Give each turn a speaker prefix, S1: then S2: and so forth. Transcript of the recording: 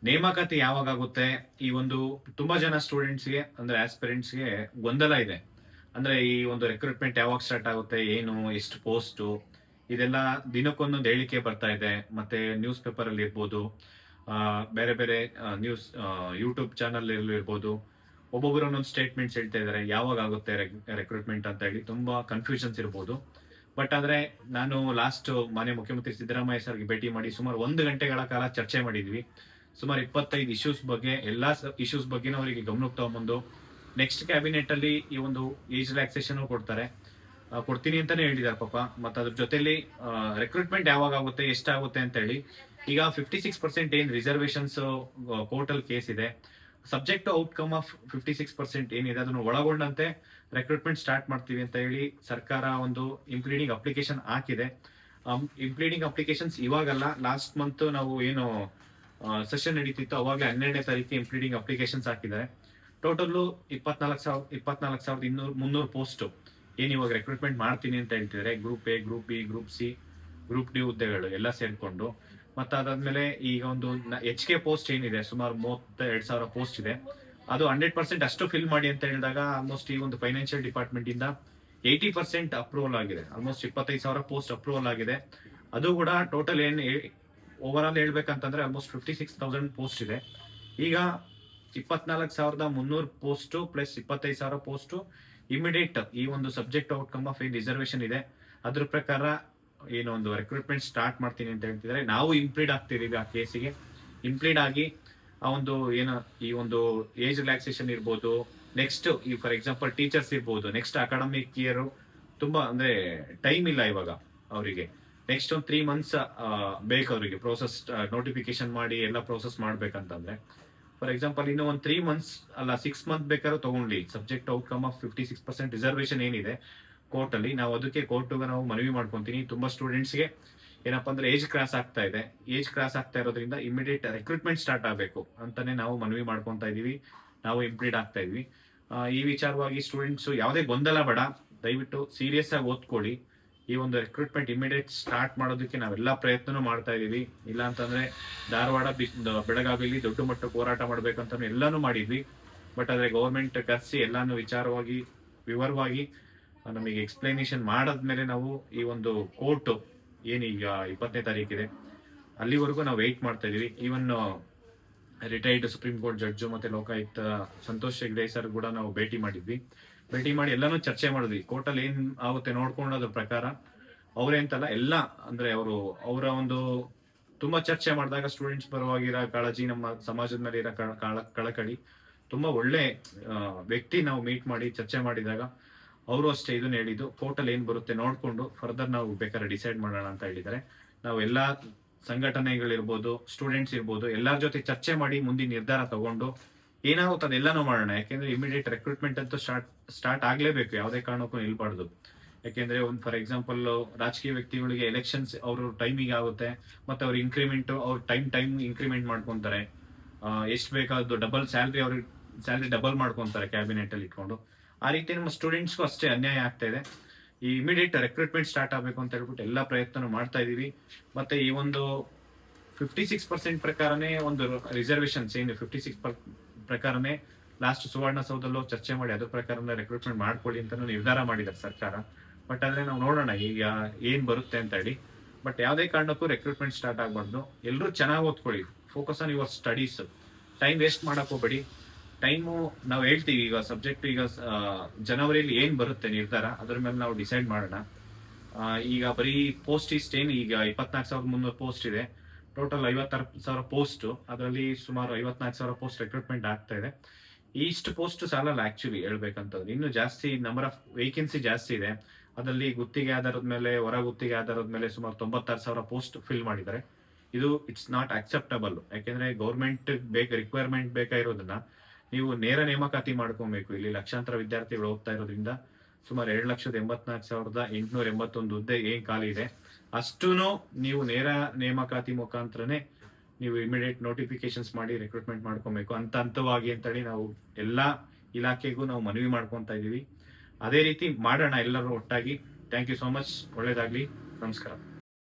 S1: ನೇಮಕಾತಿ ಯಾವಾಗ ಆಗುತ್ತೆ? ಈ ಒಂದು ತುಂಬಾ ಜನ ಸ್ಟೂಡೆಂಟ್ಸ್‌ಗೆ ಅಂದ್ರೆ ಆಸ್ಪಿರೆಂಟ್ಸ್‌ಗೆ ಗೊಂದಲ ಇದೆ. ಅಂದ್ರೆ ಈ ಒಂದು ರಿಕ್ರೂಟ್ಮೆಂಟ್ ಯಾವಾಗ ಸ್ಟಾರ್ಟ್ ಆಗುತ್ತೆ? ಏನು? ಎಷ್ಟು ಪೋಸ್ಟು? ಇದೆಲ್ಲ ದಿನಕ್ಕೊಂದೊಂದು ಹೇಳಿಕೆ ಬರ್ತಾ ಇದೆ. ಮತ್ತೆ ನ್ಯೂಸ್ ಪೇಪರ್ ಅಲ್ಲಿ ಇರ್ಬೋದು. ಬೇರೆ ಬೇರೆ ನ್ಯೂಸ್ ಯೂಟ್ಯೂಬ್ ಚಾನಲ್ ಇರ್ಬೋದು. ಒಬ್ಬೊಬ್ಬರು ಒಂದೊಂದು ಸ್ಟೇಟ್ಮೆಂಟ್ಸ್ ಹೇಳ್ತಾ ಇದ್ದಾರೆ. ಯಾವಾಗ ಆಗುತ್ತೆ ರಿಕ್ರೂಟ್ಮೆಂಟ್ ಅಂತ ಹೇಳಿ ತುಂಬಾ ಕನ್ಫ್ಯೂಷನ್ಸ್ ಇರ್ಬೋದು. ಬಟ್ ಆದ್ರೆ ನಾನು ಲಾಸ್ಟ್ ಮಾನ್ಯ ಮುಖ್ಯಮಂತ್ರಿ ಸಿದ್ದರಾಮಯ್ಯ ಸರ್ಗೆ ಭೇಟಿ ಮಾಡಿ ಸುಮಾರು 1 ಗಂಟೆಗಳ ಕಾಲ ಚರ್ಚೆ ಮಾಡಿದ್ವಿ. ಸುಮಾರು 25 ಇಶ್ಯೂಸ್ ಬಗ್ಗೆ ಎಲ್ಲಾ ಇಶ್ಯೂಸ್ ಬಗ್ಗೆನೂ ಅವರಿಗೆ ಗಮನಕ್ಕೆ ತಗೊಂಬಂದು ನೆಕ್ಸ್ಟ್ ಕ್ಯಾಬಿನೆಟ್ ಅಲ್ಲಿ ಈ ಒಂದು ಏಜ್ ರಿಲ್ಯಾಕ್ಸೇಷನ್ ಕೊಡ್ತಾರೆ, ಕೊಡ್ತೀನಿ ಅಂತಾನೆ ಹೇಳಿದಾರೆ ಪಾಪ. ಮತ್ತೆ ಅದ್ರ ಜೊತೆಲಿ ರಿಕ್ರೂಟ್ಮೆಂಟ್ ಯಾವಾಗ ಆಗುತ್ತೆ, ಎಷ್ಟಾಗುತ್ತೆ ಅಂತ ಹೇಳಿ ಈಗ 56% ಏನ್ ರಿಸರ್ವೇಶನ್ಸ್ ಕೋರ್ಟ್ ಅಲ್ಲಿ ಕೇಸ್ ಇದೆ, ಸಬ್ಜೆಕ್ಟ್ ಔಟ್ಕಮ್ ಆಫ್ 56% ಏನಿದೆ ಅದನ್ನು ಒಳಗೊಂಡಂತೆ ರಿಕ್ರೂಟ್ಮೆಂಟ್ ಸ್ಟಾರ್ಟ್ ಮಾಡ್ತೀವಿ ಅಂತ ಹೇಳಿ ಸರ್ಕಾರ ಒಂದು ಇಂಪ್ಲೀಡಿಂಗ್ ಅಪ್ಲಿಕೇಶನ್ ಹಾಕಿದೆ. ಇಂಪ್ಲೀಡಿಂಗ್ ಅಪ್ಲಿಕೇಶನ್ಸ್ ಇವಾಗಲ್ಲ, ಲಾಸ್ಟ್ ಮಂತ್ ನಾವು ಏನು ಸೆಷನ್ ನಡೀತಿತ್ತು ಅವಾಗ 12ನೇ ತಾರೀಕು ಇಂಪ್ಲೀಡಿಂಗ್ ಅಪ್ಲಿಕೇಶನ್ಸ್ ಹಾಕಿದ್ದಾರೆ. ಟೋಟಲ್ 24,300 ಪೋಸ್ಟ್ ಏನ್ ಇವಾಗ ರೆಕ್ರೂಟ್ಮೆಂಟ್ ಮಾಡ್ತೀನಿ ಅಂತ ಹೇಳ್ತಿದ್ದಾರೆ. Group A, group B, group C, group D ಹುದ್ದೆಗಳು ಎಲ್ಲ ಸೇರ್ಕೊಂಡು. ಮತ್ತೆ ಅದಾದ್ಮೇಲೆ ಈಗ ಒಂದು HK ಪೋಸ್ಟ್ ಏನಿದೆ ಸುಮಾರು 32,000 ಪೋಸ್ಟ್ ಇದೆ. ಅದು 100% ಅಷ್ಟು ಫಿಲ್ ಮಾಡಿ ಅಂತ ಹೇಳಿದಾಗ ಆಲ್ಮೋಸ್ಟ್ ಈ ಒಂದು ಫೈನಾನ್ಷಿಯಲ್ ಡಿಪಾರ್ಟ್ಮೆಂಟ್ ಇಂದ 80% ಅಪ್ರೂವಲ್ ಆಗಿದೆ. ಆಲ್ಮೋಸ್ಟ್ 25,000 ಪೋಸ್ಟ್ ಅಪ್ರೂವಲ್ ಆಗಿದೆ. ಅದು ಕೂಡ ಟೋಟಲ್ ಏನ್ ಓವರ್ ಆಲ್ ಹೇಳ್ಬೇಕಂತಂದ್ರೆ ಆಲ್ಮೋಸ್ಟ್ 56,000 ಪೋಸ್ಟ್ ಇದೆ. ಈಗ 24,300 ಪೋಸ್ಟ್ ಪ್ಲಸ್ 25,000 ಪೋಸ್ಟ್ ಇಮಿಡಿಯೇಟ್ ಈ ಒಂದು ಸಬ್ಜೆಕ್ಟ್ ಔಟ್ಕಮ್ ಆಫ್ ಏನ್ ರಿಸರ್ವೇಶನ್ ಇದೆ ಅದ್ರ ಪ್ರಕಾರ ಏನೋ ಒಂದು ರಿಕ್ರೂಟ್ಮೆಂಟ್ ಸ್ಟಾರ್ಟ್ ಮಾಡ್ತೀನಿ ಅಂತ ಹೇಳ್ತಿದ್ದಾರೆ. ನಾವು ಇಂಪ್ಲೀಡ್ ಆಗ್ತಿದೀವಿ ಆ ಕೇಸಿಗೆ. ಇಂಪ್ಲೀಡ್ ಆಗಿ ಆ ಒಂದು ಏನು ಈ ಒಂದು ಏಜ್ ರಿಲ್ಯಾಕ್ಸೇಷನ್ ಇರ್ಬೋದು, ನೆಕ್ಸ್ಟ್ ಈ ಫಾರ್ ಎಕ್ಸಾಂಪಲ್ ಟೀಚರ್ಸ್ ಇರ್ಬೋದು, ನೆಕ್ಸ್ಟ್ ಅಕಾಡೆಮಿಕ್ ಇಯರ್ ತುಂಬಾ ಅಂದ್ರೆ ಟೈಮ್ ಇಲ್ಲ ಇವಾಗ ಅವರಿಗೆ. ನೆಕ್ಸ್ಟ್ ಒಂದು 3 ಮಂತ್ಸ್ ಬೇಕು ಅವರಿಗೆ ಪ್ರೋಸೆಸ್ ನೋಟಿಫಿಕೇಶನ್ ಮಾಡಿ ಎಲ್ಲ ಪ್ರೋಸೆಸ್ ಮಾಡ್ಬೇಕಂತಂದ್ರೆ. ಫಾರ್ ಎಕ್ಸಾಂಪಲ್ ಇನ್ನು ಒಂದು 3 ಮಂತ್ಸ್ ಅಲ್ಲ 6 ಮಂತ್ ಬೇಕಾದ್ರೂ ತಗೊಂಡ್ಲಿ ಸಬ್ಜೆಕ್ಟ್ ಔಟ್ಕಮ್ ಆಫ್ 56% ರಿಸರ್ವೇಶನ್ ಏನಿದೆ ಕೋರ್ಟ್ ಅಲ್ಲಿ, ನಾವು ಅದಕ್ಕೆ ಕೋರ್ಟ್ಗೆ ನಾವು ಮನವಿ ಮಾಡ್ಕೊಂತೀನಿ. ತುಂಬಾ ಸ್ಟೂಡೆಂಟ್ಸ್ಗೆ ಏನಪ್ಪಾ ಅಂದ್ರೆ ಏಜ್ ಕ್ರಾಸ್ ಆಗ್ತಾ ಇದೆ. ಏಜ್ ಕ್ರಾಸ್ ಆಗ್ತಾ ಇರೋದ್ರಿಂದ ಇಮಿಡಿಯೇಟ್ ರಿಕ್ರೂಟ್ಮೆಂಟ್ ಸ್ಟಾರ್ಟ್ ಆಗಬೇಕು ಅಂತಾನೆ ನಾವು ಮನವಿ ಮಾಡ್ಕೊಂತ ಇದೀವಿ. ನಾವು ಇಂಪ್ಲೀಡ್ ಆಗ್ತಾ ಇದೀವಿ. ಈ ವಿಚಾರವಾಗಿ ಸ್ಟೂಡೆಂಟ್ಸ್ ಯಾವುದೇ ಗೊಂದಲ ಬೇಡ, ದಯವಿಟ್ಟು ಸೀರಿಯಸ್ ಆಗಿ ಓದ್ಕೊಳ್ಳಿ. ಈ ಒಂದು ರಿಕ್ರೂಟ್ಮೆಂಟ್ ಇಮಿಡಿಯೇಟ್ ಸ್ಟಾರ್ಟ್ ಮಾಡೋದಕ್ಕೆ ನಾವೆಲ್ಲ ಪ್ರಯತ್ನನೂ ಮಾಡ್ತಾ ಇದೀವಿ. ಇಲ್ಲ ಅಂತಂದ್ರೆ ಧಾರವಾಡ, ಬೆಳಗಾವಿಲಿ ದೊಡ್ಡ ಮಟ್ಟಕ್ಕೆ ಹೋರಾಟ ಮಾಡ್ಬೇಕಂತ ಎಲ್ಲಾನು ಮಾಡಿದ್ವಿ. ಬಟ್ ಆದ್ರೆ ಗೌರ್ಮೆಂಟ್ ಕರೆಸಿ ಎಲ್ಲಾನು ವಿಚಾರವಾಗಿ ವಿವರವಾಗಿ ನಮಗೆ ಎಕ್ಸ್ಪ್ಲನೇಷನ್ ಮಾಡಾದ್ಮೇಲೆ ನಾವು ಈ ಒಂದು ಕೋರ್ಟ್ ಏನೀಗ 20ನೇ ತಾರೀಕಿದೆ ಅಲ್ಲಿವರೆಗೂ ನಾವು ವೆಯ್ಟ್ ಮಾಡ್ತಾ ಇದೀವಿ. Even retired supreme court judge ಮತ್ತೆ ಲೋಕಾಯುಕ್ತ ಸಂತೋಷ್ ಹೆಗ್ಡೆ ಸರ್ ಕೂಡ ನಾವು ಭೇಟಿ ಮಾಡಿದ್ವಿ. ಭೇಟಿ ಮಾಡಿ ಎಲ್ಲಾನು ಚರ್ಚೆ ಮಾಡಿದ್ವಿ. ಕೋರ್ಟ್ ಅಲ್ಲಿ ಏನ್ ಆಗುತ್ತೆ ನೋಡ್ಕೊಂಡು ಅದ್ರ ಪ್ರಕಾರ ಅವ್ರೇಂತಲ್ಲ ಎಲ್ಲ ಅಂದ್ರೆ ಅವರ ಒಂದು ತುಂಬಾ ಚರ್ಚೆ ಮಾಡಿದಾಗ ಸ್ಟೂಡೆಂಟ್ಸ್ ಪರವಾಗಿರೋ ಕಾಳಜಿ, ನಮ್ಮ ಸಮಾಜದ ಮೇಲೆ ಇರೋ ಕಳಕಳಿ, ತುಂಬಾ ಒಳ್ಳೆ ವ್ಯಕ್ತಿ ನಾವು ಮೀಟ್ ಮಾಡಿ ಚರ್ಚೆ ಮಾಡಿದಾಗ ಅವರು ಅಷ್ಟೇ ಇದನ್ನ ಹೇಳಿದ್ದು, ಕೋರ್ಟ್ ಅಲ್ಲಿ ಏನ್ ಬರುತ್ತೆ ನೋಡ್ಕೊಂಡು ಫರ್ದರ್ ನಾವು ಬೇಕಾದ್ರೆ ಡಿಸೈಡ್ ಮಾಡೋಣ ಅಂತ ಹೇಳಿದ್ದಾರೆ. ನಾವು ಎಲ್ಲಾ ಸಂಘಟನೆಗಳಿರ್ಬೋದು, ಸ್ಟೂಡೆಂಟ್ಸ್ ಇರ್ಬೋದು, ಎಲ್ಲರ ಜೊತೆ ಚರ್ಚೆ ಮಾಡಿ ಮುಂದಿನ ನಿರ್ಧಾರ ತಗೊಂಡು ಏನಾಗುತ್ತೆ ಅದೆಲ್ಲಾನು ಮಾಡೋಣ. ಯಾಕೆಂದ್ರೆ ಇಮಿಡಿಯೇಟ್ ರಿಕ್ರೂಟ್ಮೆಂಟ್ ಅಂತೂ ಸ್ಟಾರ್ಟ್ ಆಗ್ಲೇಬೇಕು, ಯಾವುದೇ ಕಾರಣಕ್ಕೂ ನಿಲ್ಬಾರ್ದು. ಯಾಕೆಂದ್ರೆ ಒಂದು ಫಾರ್ ಎಕ್ಸಾಂಪಲ್ ರಾಜಕೀಯ ವ್ಯಕ್ತಿಗಳಿಗೆ ಎಲೆಕ್ಷನ್ಸ್ ಅವ್ರ ಟೈಮಿಗೆ ಆಗುತ್ತೆ, ಮತ್ತೆ ಅವ್ರ ಇನ್ಕ್ರಿಮೆಂಟ್ ಅವ್ರ ಟೈಮ್ ಇನ್ಕ್ರಿಮೆಂಟ್ ಮಾಡ್ಕೊಂತಾರೆ. ಎಷ್ಟು ಬೇಕಾದ್ರು ಡಬಲ್ ಸ್ಯಾಲ್ರಿ ಡಬಲ್ ಮಾಡ್ಕೊಂತಾರೆ ಕ್ಯಾಬಿನೆಟ್ ಅಲ್ಲಿ ಇಟ್ಕೊಂಡು. ಆ ರೀತಿ ನಮ್ಮ ಸ್ಟೂಡೆಂಟ್ಸ್ಗೂ ಅಷ್ಟೇ ಅನ್ಯಾಯ ಆಗ್ತಾ ಇದೆ. ಈ ಇಮಿಡಿಯೇಟ್ ರಿಕ್ರೂಟ್ಮೆಂಟ್ ಸ್ಟಾರ್ಟ್ ಆಗಬೇಕು ಅಂತ ಹೇಳ್ಬಿಟ್ಟು ಎಲ್ಲಾ ಪ್ರಯತ್ನ ಮಾಡ್ತಾ ಇದೀವಿ. ಮತ್ತೆ ಈ ಒಂದು 56% ಪ್ರಕಾರನೇ ಒಂದು ರಿಸರ್ವೇಶನ್ಸ್ ಏನು 56 ಪ್ರಕಾರನೇ ಲಾಸ್ಟ್ ಸುವರ್ಣಸೌಧದಲ್ಲೂ ಚರ್ಚೆ ಮಾಡಿ ಅದ್ರ ಪ್ರಕಾರ ರಿಕ್ರೂಟ್ಮೆಂಟ್ ಮಾಡ್ಕೊಳ್ಳಿ ಅಂತ ನಿರ್ಧಾರ ಮಾಡಿದ್ದಾರೆ ಸರ್ಕಾರ. ಬಟ್ ಆದ್ರೆ ನಾವು ನೋಡೋಣ ಈಗ ಏನ್ ಬರುತ್ತೆ ಅಂತ ಹೇಳಿ. ಬಟ್ ಯಾವುದೇ ಕಾರಣಕ್ಕೂ ರಿಕ್ರೂಟ್ಮೆಂಟ್ ಸ್ಟಾರ್ಟ್ ಆಗ್ಬಾರ್ದು. ಎಲ್ಲರೂ ಚೆನ್ನಾಗಿ ಓದ್ಕೊಳ್ಳಿ, focus on your studies, time waste ಮಾಡಕ್ ಹೋಗ್ಬೇಡಿ. ಟೈಮು ನಾವು ಹೇಳ್ತೀವಿ ಈಗ ಸಬ್ಜೆಕ್ಟ್ ಈಗ ಜನವರಿಯಲ್ಲಿ ಏನ್ ಬರುತ್ತೆ ನಿರ್ಧಾರ ಅದ್ರ ಮೇಲೆ ನಾವು ಡಿಸೈಡ್ ಮಾಡೋಣ. ಈಗ ಬರೀ ಪೋಸ್ಟ್ ಇಸ್ಟ್ ಏನು ಈಗ 24,300 ಪೋಸ್ಟ್ ಇದೆ. ಟೋಟಲ್ 56,000 ಪೋಸ್ಟ್, ಅದರಲ್ಲಿ ಸುಮಾರು 54,000 ಪೋಸ್ಟ್ ರಿಕ್ರೂಟ್ಮೆಂಟ್ ಆಗ್ತಾ ಇದೆ. ಇಷ್ಟು ಪೋಸ್ಟ್ ಸಾಲಲ್ಲ ಆಕ್ಚುಲಿ ಹೇಳ್ಬೇಕಂತಂದ್ರೆ, ಇನ್ನು ಜಾಸ್ತಿ ನಂಬರ್ ಆಫ್ ವೇಕೆನ್ಸಿ ಜಾಸ್ತಿ ಇದೆ. ಅದರಲ್ಲಿ ಗುತ್ತಿಗೆ ಆಧಾರದ ಮೇಲೆ, ಹೊರ ಗುತ್ತಿಗೆ ಆಧಾರದ ಮೇಲೆ ಸುಮಾರು 96,000 ಪೋಸ್ಟ್ ಫಿಲ್ ಮಾಡಿದ್ದಾರೆ. ಇದು ಇಟ್ಸ್ ನಾಟ್ ಅಕ್ಸೆಪ್ಟಬಲ್. ಯಾಕೆಂದ್ರೆ ಗೌರ್ಮೆಂಟ್ ರಿಕ್ವೈರ್ಮೆಂಟ್ ಬೇಕಾಗಿರೋದನ್ನ ನೀವು ನೇರ ನೇಮಕಾತಿ ಮಾಡ್ಕೊಬೇಕು. ಇಲ್ಲಿ ಲಕ್ಷಾಂತರ ವಿದ್ಯಾರ್ಥಿಗಳು ಹೋಗ್ತಾ ಇರೋದ್ರಿಂದ ಸುಮಾರು 2,84,881 ಹುದ್ದೆ ಏನ್ ಖಾಲಿ ಇದೆ ಅಷ್ಟೂನು ನೀವು ನೇರ ನೇಮಕಾತಿ ಮುಖಾಂತರನೇ ನೀವು ಇಮಿಡಿಯೇಟ್ ನೋಟಿಫಿಕೇಶನ್ಸ್ ಮಾಡಿ ರಿಕ್ರೂಟ್ಮೆಂಟ್ ಮಾಡ್ಕೊಬೇಕು ಹಂತವಾಗಿ ಅಂತೇಳಿ ನಾವು ಎಲ್ಲಾ ಇಲಾಖೆಗೂ ನಾವು ಮನವಿ ಮಾಡ್ಕೊಂತ ಇದೀವಿ. ಅದೇ ರೀತಿ ಮಾಡೋಣ ಎಲ್ಲರೂ ಒಟ್ಟಾಗಿ. Thank you so much. ಒಳ್ಳೇದಾಗ್ಲಿ. ನಮಸ್ಕಾರ.